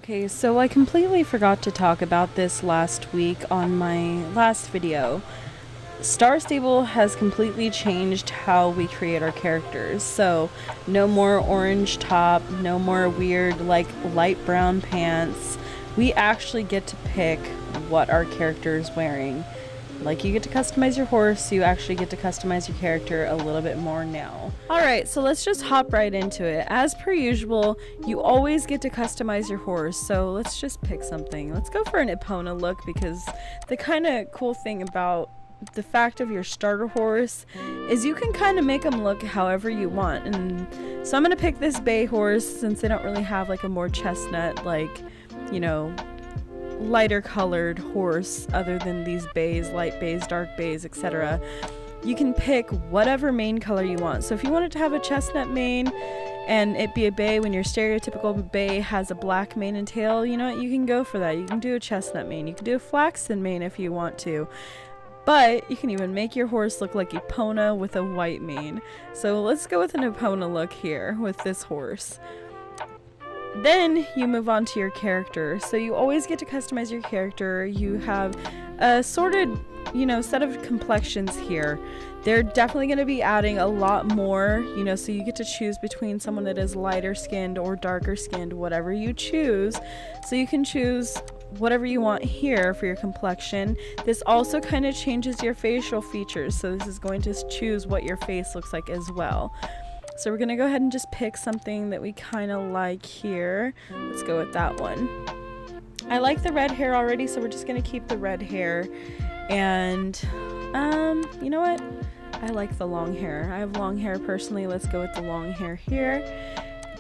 Okay, so I completely forgot to talk about this last week on my last video. Star Stable has completely changed how we create our characters. So no more orange top, no more weird like light brown pants. We actually get to pick what our character is wearing. Like, you get to customize your horse, you actually get to customize your character a little bit more now. Alright, so let's just hop right into it. As per usual, you always get to customize your horse, so let's just pick something. Let's go for an Epona look, because the kind of cool thing about the fact of your starter horse is you can kind of make them look however you want. And so I'm going to pick this bay horse since they don't really have like a more chestnut, like, you know, lighter colored horse other than these bays, light bays, dark bays, etc. You can pick whatever mane color you want. So if you wanted to have a chestnut mane and it be a bay when your stereotypical bay has a black mane and tail, you know what, you can go for that. You can do a chestnut mane. You can do a flaxen mane if you want to. But you can even make your horse look like Epona with a white mane. So let's go with an Epona look here with this horse. Then you move on to your character. So you always get to customize your character. You have a sorted, you know, set of complexions here. They're definitely going to be adding a lot more, you know, so you get to choose between someone that is lighter skinned or darker skinned, whatever you choose. So you can choose whatever you want here for your complexion. This also kind of changes your facial features. So this is going to choose what your face looks like as well. So we're going to go ahead and just pick something that we kind of like here. Let's go with that one. I like the red hair already, so we're just going to keep the red hair. And, you know what? I like the long hair. I have long hair personally. Let's go with the long hair here.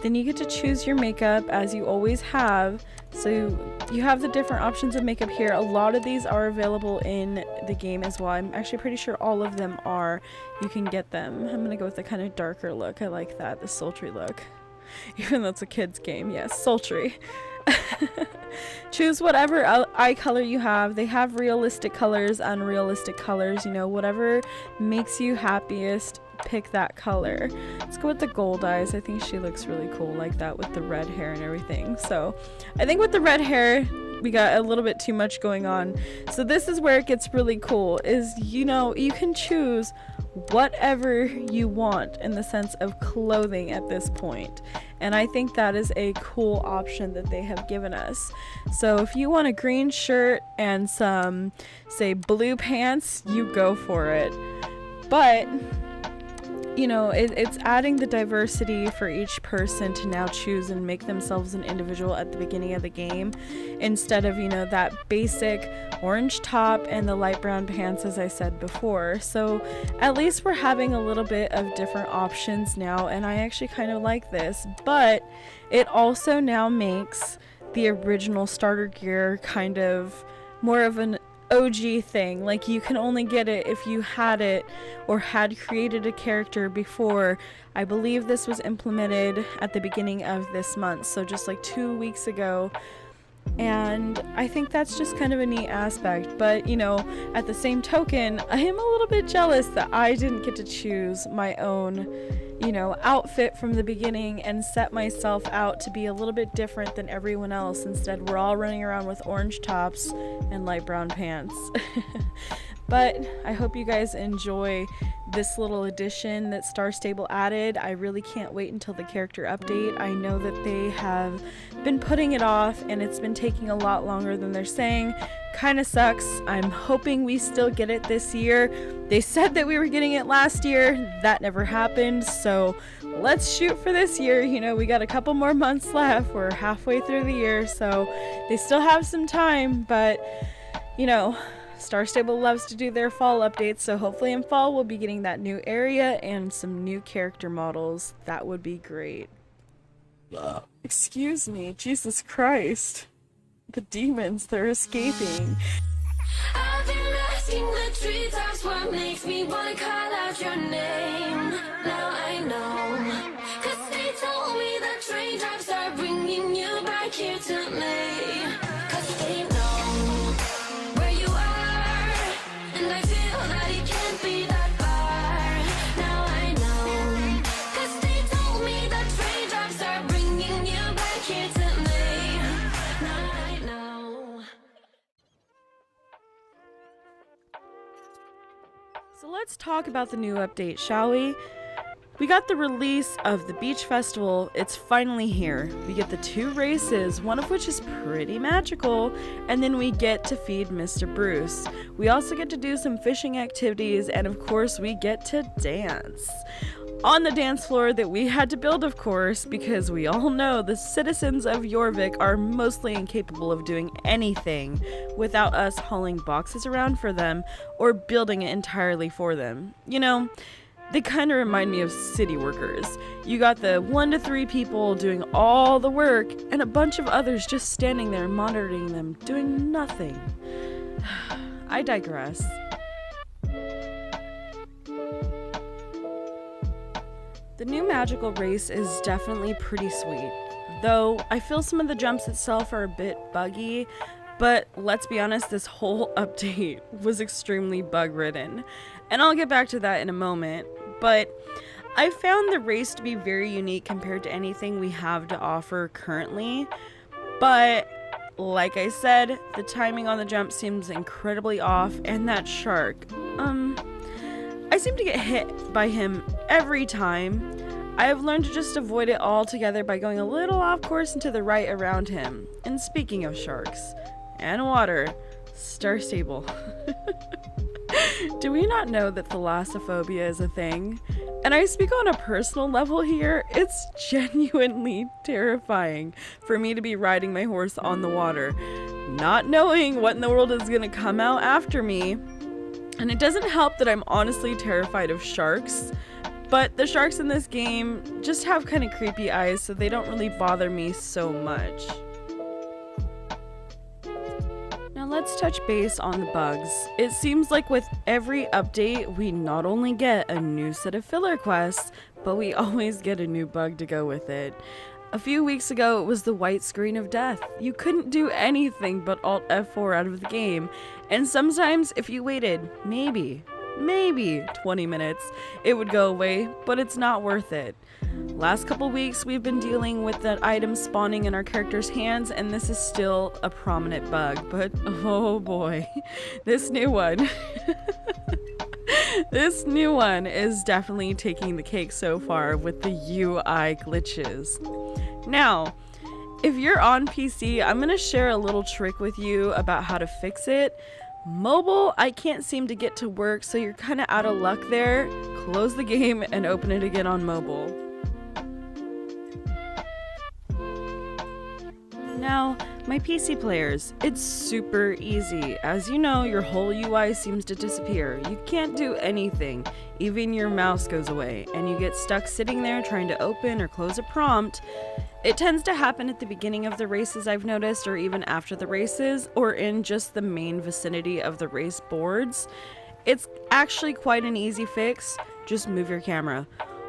Then you get to choose your makeup as you always have. So you have the different options of makeup here. A lot of these are available in the game as well. I'm actually pretty sure all of them are. You can get them. I'm gonna go with the kind of darker look. I like that, the sultry look. Even though it's a kid's game, yes, sultry. Choose whatever eye color you have. They have realistic colors, unrealistic colors, you know, whatever makes you happiest, pick that color. Let's go with the gold eyes. I think she looks really cool like that with the red hair and everything. So I think with the red hair we got a little bit too much going on. So this is where it gets really cool, is, you know, you can choose whatever you want in the sense of clothing at this point. And I think that is a cool option that they have given us. So if you want a green shirt and some, say, blue pants, you go for it. But you know, it's adding the diversity for each person to now choose and make themselves an individual at the beginning of the game, instead of, you know, that basic orange top and the light brown pants as I said before. So at least we're having a little bit of different options now, and I actually kind of like this. But it also now makes the original starter gear kind of more of an OG thing. Like, you can only get it if you had it or had created a character before. I believe this was implemented at the beginning of this month, so just like 2 weeks ago. And I think that's just kind of a neat aspect. But, you know, at the same token, I am a little bit jealous that I didn't get to choose my own, you know, outfit from the beginning and set myself out to be a little bit different than everyone else. Instead, we're all running around with orange tops and light brown pants. But I hope you guys enjoy this little addition that Star Stable added. I really can't wait until the character update. I know that they have been putting it off and it's been taking a lot longer than they're saying. Kinda sucks. I'm hoping we still get it this year. They said that we were getting it last year. That never happened. So let's shoot for this year. You know, we got a couple more months left. We're halfway through the year, so they still have some time. But, you know, Star Stable loves to do their fall updates, so hopefully in fall we'll be getting that new area and some new character models. That would be great. Excuse me, Jesus Christ. The demons, they're escaping. I've been asking the treetops what makes me wanna call out your name. Now I know, 'cause they told me that raindrops are bringing you back here to me. 'Cause they know where you are, and I feel that it can't be that far. Now I know, 'cause they told me that raindrops are bringing you back here to me. let's talk about the new update, shall we? We got the release of the beach festival. It's finally here. We get the 2 races, one of which is pretty magical, and then we get to feed Mr. Bruce. We also get to do some fishing activities, and of course we get to dance. On the dance floor that we had to build, of course, because we all know the citizens of Jorvik are mostly incapable of doing anything without us hauling boxes around for them or building it entirely for them. You know, they kind of remind me of city workers. You got the 1 to 3 people doing all the work and a bunch of others just standing there monitoring them, doing nothing. I digress. The new magical race is definitely pretty sweet, though I feel some of the jumps itself are a bit buggy, but let's be honest, this whole update was extremely bug-ridden, and I'll get back to that in a moment. But I found the race to be very unique compared to anything we have to offer currently. But like I said, the timing on the jump seems incredibly off, and that shark, I seem to get hit by him every time. I have learned to just avoid it altogether by going a little off course and to the right around him. And speaking of sharks and water, Star Stable. Do we not know that thalassophobia is a thing? And I speak on a personal level here. It's genuinely terrifying for me to be riding my horse on the water, not knowing what in the world is going to come out after me. And it doesn't help that I'm honestly terrified of sharks, but the sharks in this game just have kind of creepy eyes, so they don't really bother me so much. Now let's touch base on the bugs. It seems like with every update, we not only get a new set of filler quests, but we always get a new bug to go with it. A few weeks ago, it was the white screen of death. You couldn't do anything but Alt F4 out of the game, and sometimes if you waited maybe 20 minutes, it would go away, but it's not worth it. Last couple weeks, we've been dealing with that item spawning in our character's hands, and this is still a prominent bug, but oh boy, this new one. This new one is definitely taking the cake so far with the UI glitches. Now, if you're on PC, I'm going to share a little trick with you about how to fix it. Mobile, I can't seem to get to work, so you're kind of out of luck there. Close the game and open it again on mobile. Now, my PC players, it's super easy. As you know, your whole UI seems to disappear. You can't do anything. Even your mouse goes away, and you get stuck sitting there trying to open or close a prompt. It tends to happen at the beginning of the races, I've noticed, or even after the races, or in just the main vicinity of the race boards. It's actually quite an easy fix. Just move your camera.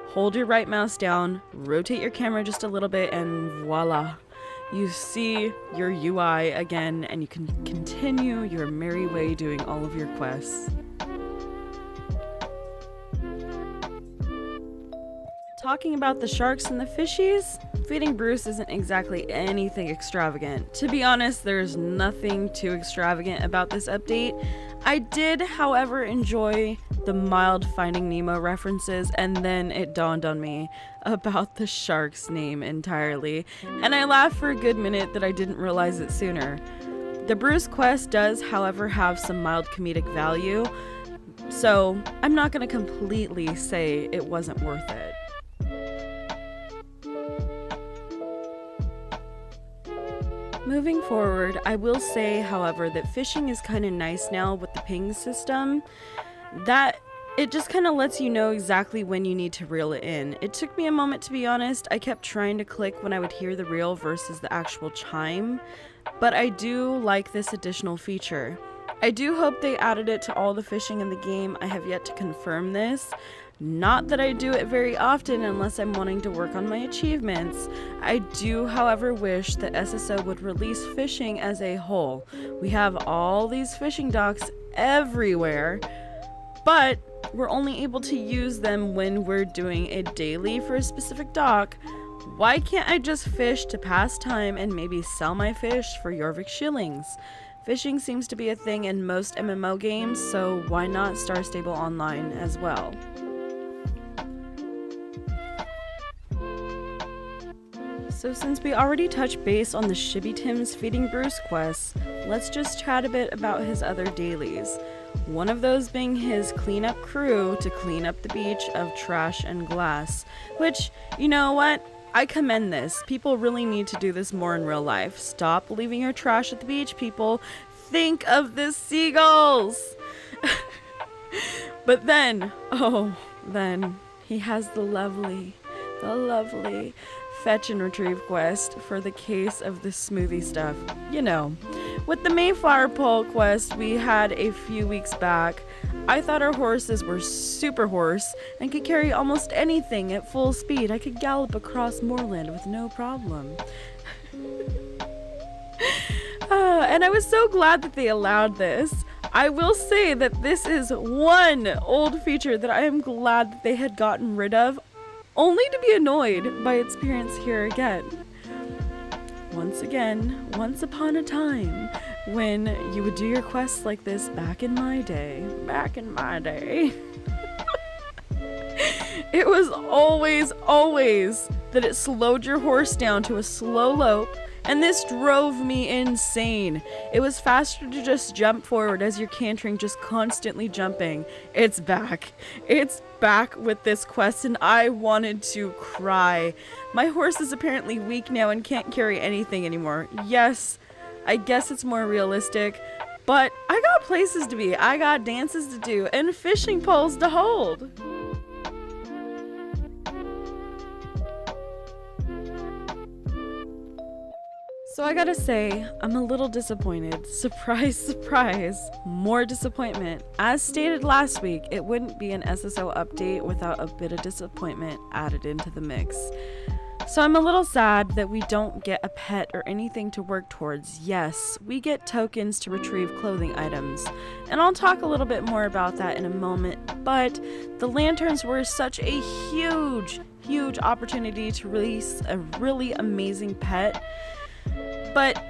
Hold your right mouse down, rotate your camera just a little bit, and voila. You see your UI again, and you can continue your merry way doing all of your quests. Talking about the sharks and the fishies, feeding Bruce isn't exactly anything extravagant. To be honest, there's nothing too extravagant about this update. I did, however, enjoy the mild Finding Nemo references, and then it dawned on me about the shark's name entirely, and I laughed for a good minute that I didn't realize it sooner. The Bruce quest does, however, have some mild comedic value, so I'm not going to completely say it wasn't worth it. Moving forward, I will say, however, that fishing is kind of nice now with the ping system. That it just kind of lets you know exactly when you need to reel it in. It took me a moment, to be honest. I kept trying to click when I would hear the reel versus the actual chime, but I do like this additional feature. I do hope they added it to all the fishing in the game. I have yet to confirm this. Not that I do it very often unless I'm wanting to work on my achievements. I do, however, wish that SSO would release fishing as a whole. We have all these fishing docks everywhere, but we're only able to use them when we're doing a daily for a specific dock. Why can't I just fish to pass time and maybe sell my fish for Jorvik shillings? Fishing seems to be a thing in most MMO games, so why not Star Stable Online as well? So since we already touched base on the Shibby Tim's Feeding Bruce quest, let's just chat a bit about his other dailies. One of those being his cleanup crew to clean up the beach of trash and glass, which, you know what? I commend this. People really need to do this more in real life. Stop leaving your trash at the beach, people. Think of the seagulls! But then he has the lovely fetch and retrieve quest for the case of the smoothie stuff. You know, with the Mayflower Pole quest we had a few weeks back, I thought our horses were super horse and could carry almost anything at full speed. I could gallop across moorland with no problem. And I was so glad that they allowed this. I will say that this is one old feature that I am glad that they had gotten rid of, only to be annoyed by its appearance here again. Once again, once upon a time, when you would do your quests like this back in my day, it was always that it slowed your horse down to a slow lope, and this drove me insane. It was faster to just jump forward as you're cantering, just constantly jumping. It's back with this quest, and I wanted to cry. My horse is apparently weak now and can't carry anything anymore. Yes, I guess it's more realistic, but I got places to be, I got dances to do, and fishing poles to hold. So I gotta say, I'm a little disappointed. Surprise, surprise, more disappointment. As stated last week, it wouldn't be an SSO update without a bit of disappointment added into the mix. So I'm a little sad that we don't get a pet or anything to work towards. Yes, we get tokens to retrieve clothing items, and I'll talk a little bit more about that in a moment, but the lanterns were such a huge opportunity to release a really amazing pet. But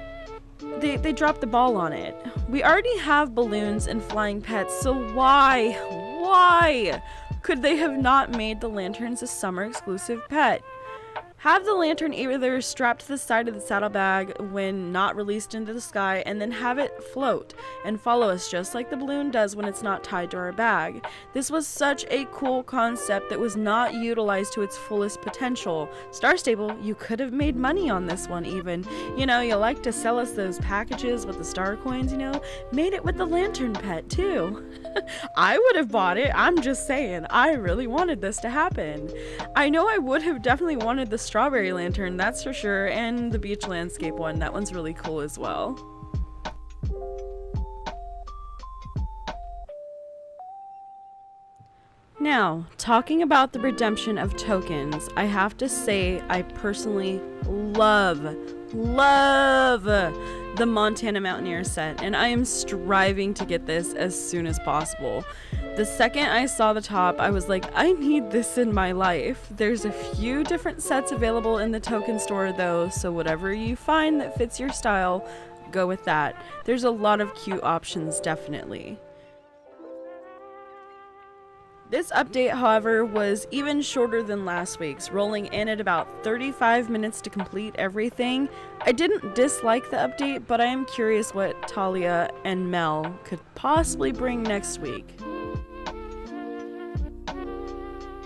they dropped the ball on it. We already have balloons and flying pets, so why could they have not made the lanterns a summer exclusive pet? Have the lantern either strapped to the side of the saddlebag when not released into the sky, and then have it float and follow us just like the balloon does when it's not tied to our bag. This was such a cool concept that was not utilized to its fullest potential. Star Stable, you could have made money on this one even. You know, you like to sell us those packages with the star coins, you know? Made it with the lantern pet too. I would have bought it. I'm just saying, I really wanted this to happen. I know I would have definitely wanted the strawberry lantern, that's for sure, and the beach landscape one. That one's really cool as well. Now, talking about the redemption of tokens, I have to say I personally love the Montana Mountaineer set, and I am striving to get this as soon as possible. The second I saw the top, I was like, I need this in my life. There's a few different sets available in the token store though, so whatever you find that fits your style, go with that. There's a lot of cute options, definitely. This update, however, was even shorter than last week's, rolling in at about 35 minutes to complete everything. I didn't dislike the update, but I am curious what Talia and Mel could possibly bring next week.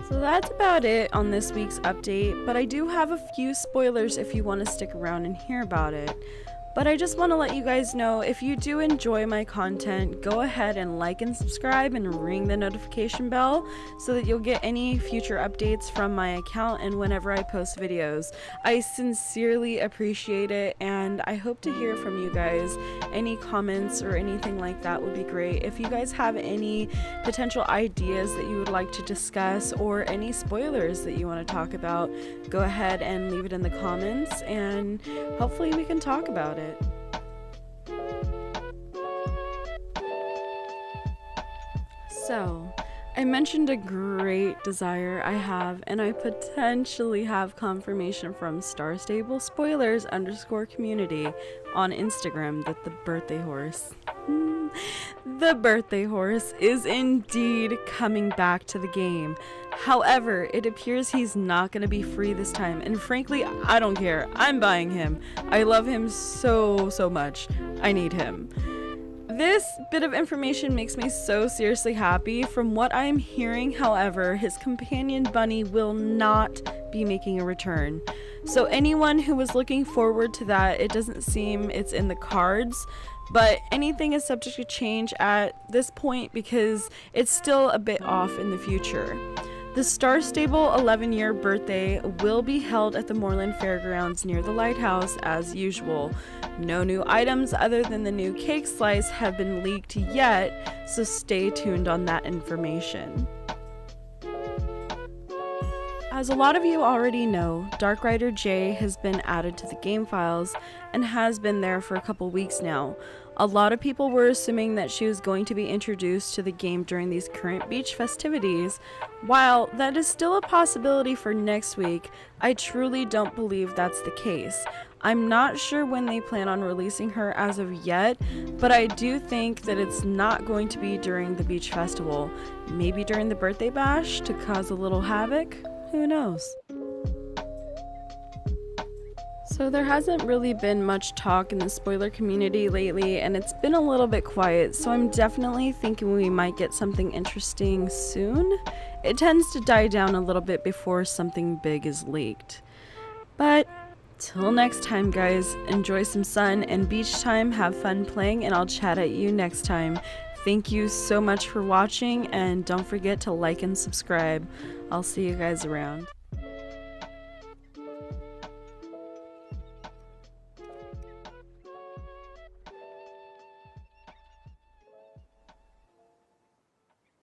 So that's about it on this week's update, but I do have a few spoilers if you want to stick around and hear about it. But I just want to let you guys know, if you do enjoy my content, go ahead and like and subscribe and ring the notification bell so that you'll get any future updates from my account and whenever I post videos. I sincerely appreciate it, and I hope to hear from you guys. Any comments or anything like that would be great. If you guys have any potential ideas that you would like to discuss or any spoilers that you want to talk about, go ahead and leave it in the comments, and hopefully we can talk about it. So, I mentioned a great desire I have, and I potentially have confirmation from Star Stable Spoilers _community on Instagram that the birthday horse, the birthday horse is indeed coming back to the game. However, it appears he's not going to be free this time, and frankly, I don't care. I'm buying him. I love him so much. I need him. This bit of information makes me so seriously happy. From what I am hearing, however, his companion bunny will not be making a return. So anyone who was looking forward to that, it doesn't seem it's in the cards, but anything is subject to change at this point because it's still a bit off in the future. The Star Stable 11-year birthday will be held at the Moreland Fairgrounds near the lighthouse as usual. No new items other than the new cake slice have been leaked yet, so stay tuned on that information. As a lot of you already know, Dark Rider J has been added to the game files and has been there for a couple weeks now. A lot of people were assuming that she was going to be introduced to the game during these current beach festivities. While that is still a possibility for next week, I truly don't believe that's the case. I'm not sure when they plan on releasing her as of yet, but I do think that it's not going to be during the beach festival. Maybe during the birthday bash to cause a little havoc? Who knows? So there hasn't really been much talk in the spoiler community lately, and it's been a little bit quiet, so I'm definitely thinking we might get something interesting soon. It tends to die down a little bit before something big is leaked. But till next time, guys, enjoy some sun and beach time, have fun playing, and I'll chat at you next time. Thank you so much for watching, and don't forget to like and subscribe. I'll see you guys around.